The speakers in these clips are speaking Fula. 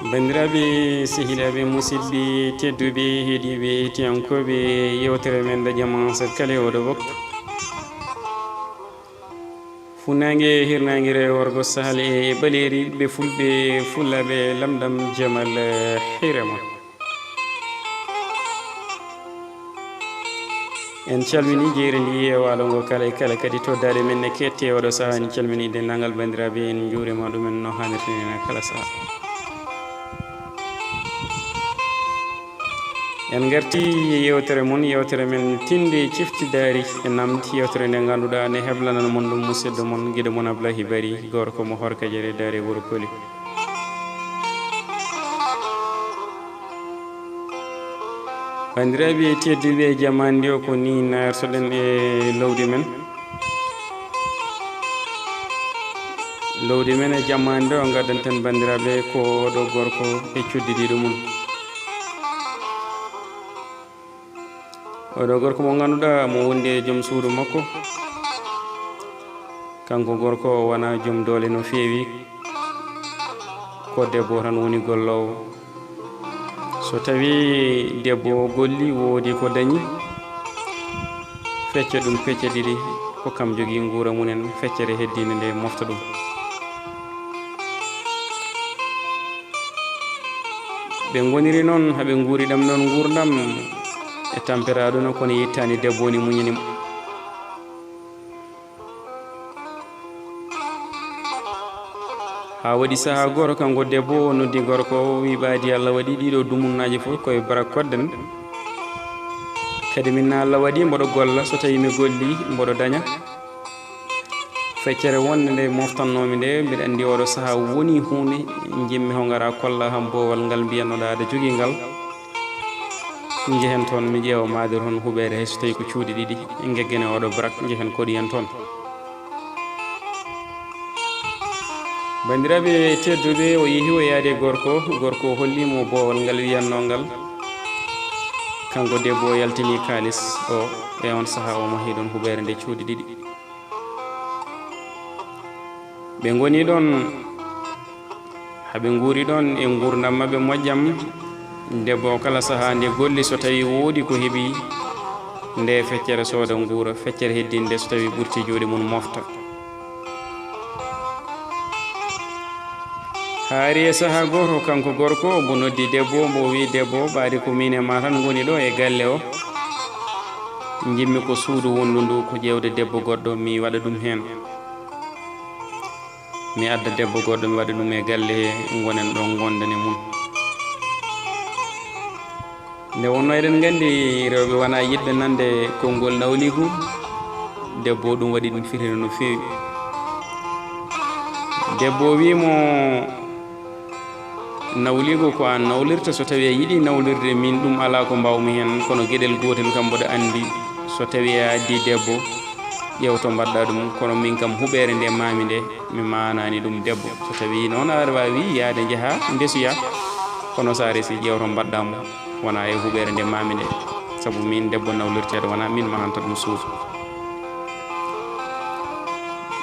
bandiraɓe sehilaɓe musidɓe tedduɓe heeɗiɓe hettiyankoɓe yewtere men dajama sat kala oɗo waktu funnague hirnaguire worgo sahal e ɓaleri ɓe fulɓe fullaɓe lamɗam jamal hirama en calmini jeeri ndi e waalo ngo kala e kala kadi toddade men ne kette oɗo saaha en calmini dendagal bandiraɓe en juurima ɗumen no hannirtinina kala saaha en garti yewtere mon yewtere men tinde ciftidari e namdi yewtere nde ganduɗa ne heblanano mon ɗum musidɗo mon guiɗo mon Ablahi Bari gorko mo Horkadiere daare Wuro Koli bandiraɓe tedduɓe jamani ndi o ko ni nartoɗen e lowdi men e jamani nde o gaddanten bandiraɓe ko oɗo gorko e cuddidiɗo mum oɗo gorko mo ganduɗa mo wondi e joom suudu makko kanko gorko wona joom doole no feewi ko debbo tan woni gollowo so tawi debbo golli woodi ko dañi fecce ɗum pecce ɗiɗi ko kam jogui guura munen feccere heddinde nde mofta ɗum ɓe goniri noon haaɓe guuri ɗam ɗon gurdam e tampere aduna kono yettani debbo ni muñini ha waɗi saaha goto kanko debbo noddi gorko wi ɓaadi Allah waɗi ɗiɗo dumunnaji fof koye barak kodden kadi minna Allah waɗi mboɗo golla so tawi mi golli mboɗo daña feccere wonde nde moftannomi nde mbiɗa andi oɗo saaha woni hunde jimmi ho gara kolla ham bowal ngal mbiyannoɗa aɗa jogui ngal jehen toon mi ƴeewa madir hon huɓere hay so tawi ko cuuɗi ɗiɗi geggene oɗo barak jehen koɗiyen toon bandiraɓe tedduɓe o yeehi o yaade gorko hollimo boowal ngal wiyanno ngal kanko debbo o yaltini kalis o e on saaha o mahi ɗon huɓere nde cuuɗi ɗiɗi ɓe goni ɗon haaɓe guuri ɗon e gurdam mabɓe moƴƴam debbo kala saaha nde golli so tawi woodi ko heeɓi nde feccere sooda guura feccere heddinde so tawi ɓurti juuɗe mum mofta haari e saaha goto kanko gorko mbo noddi debbo mbo wi debbo ɓaade ko min e ma tan goni ɗo e galle o jimmi ko suudu wondu ndu ko ƴewde debbo goɗɗo mi waɗa ɗum hen mi adda debbo goɗɗo mi waɗa ɗum e galle he gonen ɗo gondane mum nde wonno eɗen gandi rewɓe wona yiɗɓe nande konngol nawligu debbo ɗum waɗi ɗum firina no fewi debbo wimo nawligu ko an nawlirta so tawi a yiiɗi nawlirde min ɗum ala ko mbawmi hen kono gueɗel gotel kam mboɗo andi so tawi a addi debbo ƴeew to mbaɗɗa ɗum kono min kam huɓere nde mami nde mi manani ɗum debbo so tawi noon aɗa wawi yaade jaaha ndesuya kono sa resi ƴeew to mbaɗɗamo wona e huɓere nde mami nde saabu min debbo nawlirteɗo wona min mahanta ɗum suudu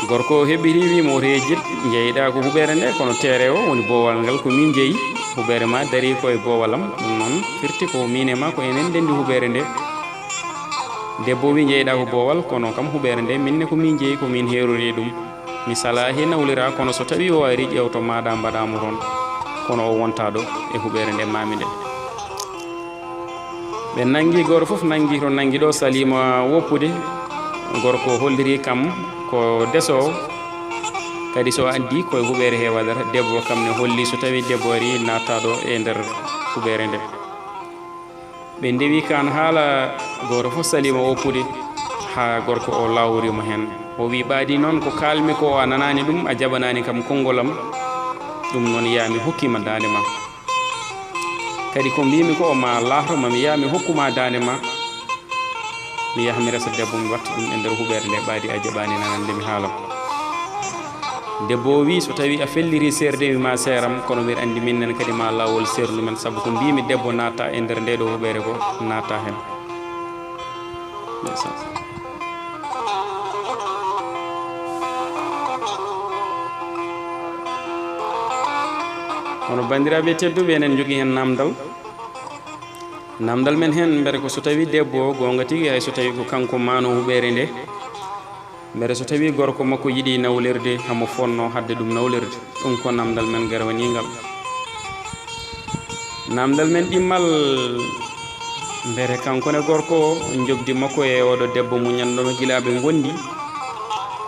gorko heɓɓiti wimo oto yejjit jeeyiɗa ko huɓere nde kono teere o woni boowal ngal ko min jeeyi huɓere ma dari koye boowalam ɗum noon firti ko min e ma ko enen dendi huɓere nde debbo wi jeeyiɗa ko boowal kono kam huɓere nde minne ko min jeeyi ko min herori ɗum mi sala he nawlira kono so tawi o ari ƴeew to maɗa mbaɗamo toon kono o wonta ɗo e huɓere nde mami nde ɓe nangi goto foof nangi to nangi ɗo salima woppude gorko holliri kam ko desowo kadi so addi koye huɓere he waɗata debbo kam ne holli so tawi debbo ari natta ɗo e nder huɓere nde ɓe ndewi kan haala goto foof salima woppude ha gorko o lawrimo hen o wi ɓaadi noon ko kalmi ko a nanani ɗum a jaɓanani kam konngolam ɗum noon yami hokkima dande ma kadi ko mbimi ko ma lahroma mi yaha mi hokkuma dande ma mi yaha mi resa debbo mi watta ɗum e nder huɓere nde ɓaadi a jaɓani nanande mi haalam debbo o wi so tawi a felliri serde mi ma seeram kono mbiɗa andi minnen kadi ma lawol serdu men saabu ko mbimi debbo natta e nder nde ɗo huɓere ko natta hen hono bandiraɓe tedduɓe enen jogui hen namdal men hen mbere ko so tawi debbo gonga tigui hay so tawi ko kanko mano huɓere nde mbere so tawi gorko makko yiiɗi nawlirde hamo fonno hadde ɗum nawlirde ɗum ko namdal men garwanigal namdal men ɗimmal mbere kankone gorko o jobdi makko e oɗo debbo muñanɗono guilaɓe gondi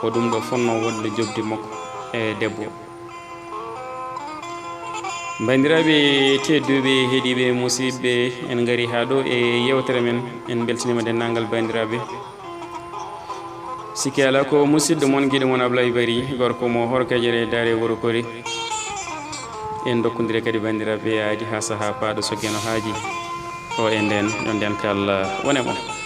ko ɗum ɗo fonno wonde jobdi makko e debbo bandiraɓe tedduɓe heeɗiɓe musidɓe en gari ha ɗo e yewtere men en beltinima dennagal bandiraɓe sikki ala ko musidɗo moon guiɗo moon Ablaye Bari gorko mo Horkadiere Daare Wuro Kori en dokkodire kadi bandiraɓe yaadi ha saaha paɗo soggeno haaji o e nden yo nden kala wone moon